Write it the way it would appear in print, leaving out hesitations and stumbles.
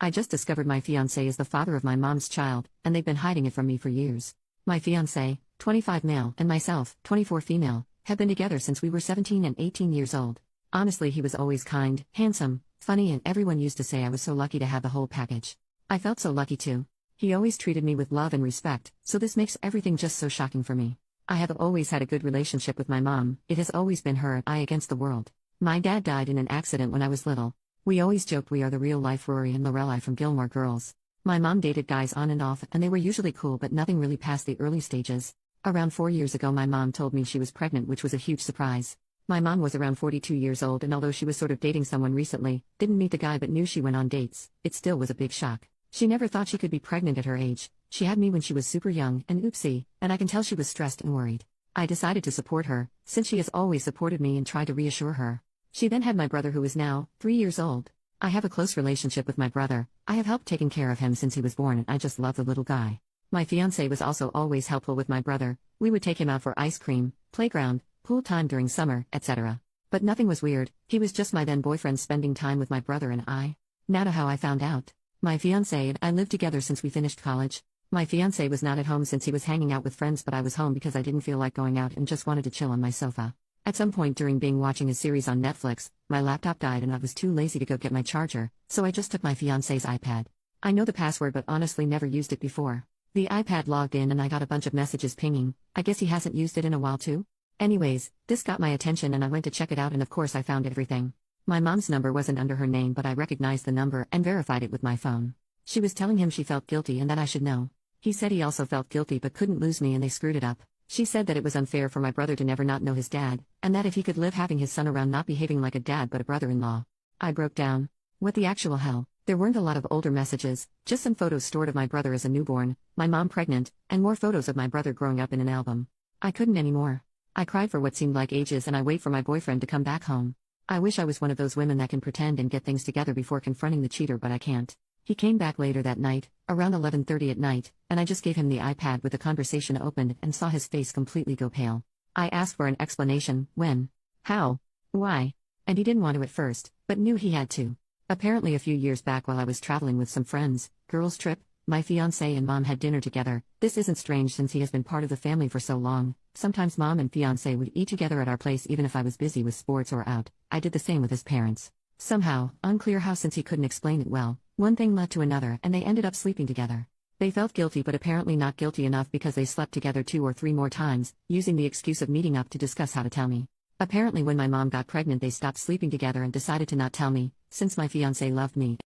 I just discovered my fiancé is the father of my mom's child, and they've been hiding it from me for years. My fiancé, 25 male, and myself, 24 female, have been together since we were 17 and 18 years old. Honestly, he was always kind, handsome, funny, and everyone used to say I was so lucky to have the whole package. I felt so lucky too. He always treated me with love and respect, so this makes everything just so shocking for me. I have always had a good relationship with my mom. It has always been her and I against the world. My dad died in an accident when I was little. We always joked we are the real-life Rory and Lorelai from Gilmore Girls. My mom dated guys on and off, and they were usually cool but nothing really past the early stages. Around 4 years ago my mom told me she was pregnant, which was a huge surprise. My mom was around 42 years old, and although she was sort of dating someone recently, didn't meet the guy but knew she went on dates, it still was a big shock. She never thought she could be pregnant at her age. She had me when she was super young, and oopsie, and I can tell she was stressed and worried. I decided to support her, since she has always supported me, and tried to reassure her. She then had my brother, who is now 3 years old. I have a close relationship with my brother. I have helped taking care of him since he was born, and I just love the little guy. My fiancé was also always helpful with my brother. We would take him out for ice cream, playground, pool time during summer, etc. But nothing was weird. He was just my then boyfriend spending time with my brother and I. Now to how I found out. My fiancé and I lived together since we finished college. My fiancé was not at home since he was hanging out with friends, but I was home because I didn't feel like going out and just wanted to chill on my sofa. At some point during being watching a series on Netflix, my laptop died and I was too lazy to go get my charger, so I just took my fiancé's iPad. I know the password but honestly never used it before. The iPad logged in and I got a bunch of messages pinging. I guess he hasn't used it in a while too? Anyways, this got my attention and I went to check it out, and of course I found everything. My mom's number wasn't under her name, but I recognized the number and verified it with my phone. She was telling him she felt guilty and that I should know. He said he also felt guilty but couldn't lose me, and they screwed it up. She said that it was unfair for my brother to never not know his dad, and that if he could live having his son around not behaving like a dad but a brother-in-law. I broke down. What the actual hell? There weren't a lot of older messages, just some photos stored of my brother as a newborn, my mom pregnant, and more photos of my brother growing up in an album. I couldn't anymore. I cried for what seemed like ages, and I wait for my boyfriend to come back home. I wish I was one of those women that can pretend and get things together before confronting the cheater, but I can't. He came back later that night, around 11:30 at night, and I just gave him the iPad with the conversation opened and saw his face completely go pale. I asked for an explanation: when, how, why, and he didn't want to at first, but knew he had to. Apparently a few years back while I was traveling with some friends, girls trip, my fiancé and mom had dinner together. This isn't strange since he has been part of the family for so long. Sometimes mom and fiancé would eat together at our place even if I was busy with sports or out. I did the same with his parents. Somehow, unclear how since he couldn't explain it well, one thing led to another and they ended up sleeping together. They felt guilty but apparently not guilty enough because they slept together 2 or 3 more times, using the excuse of meeting up to discuss how to tell me. Apparently when my mom got pregnant they stopped sleeping together and decided to not tell me, since my fiancé loved me.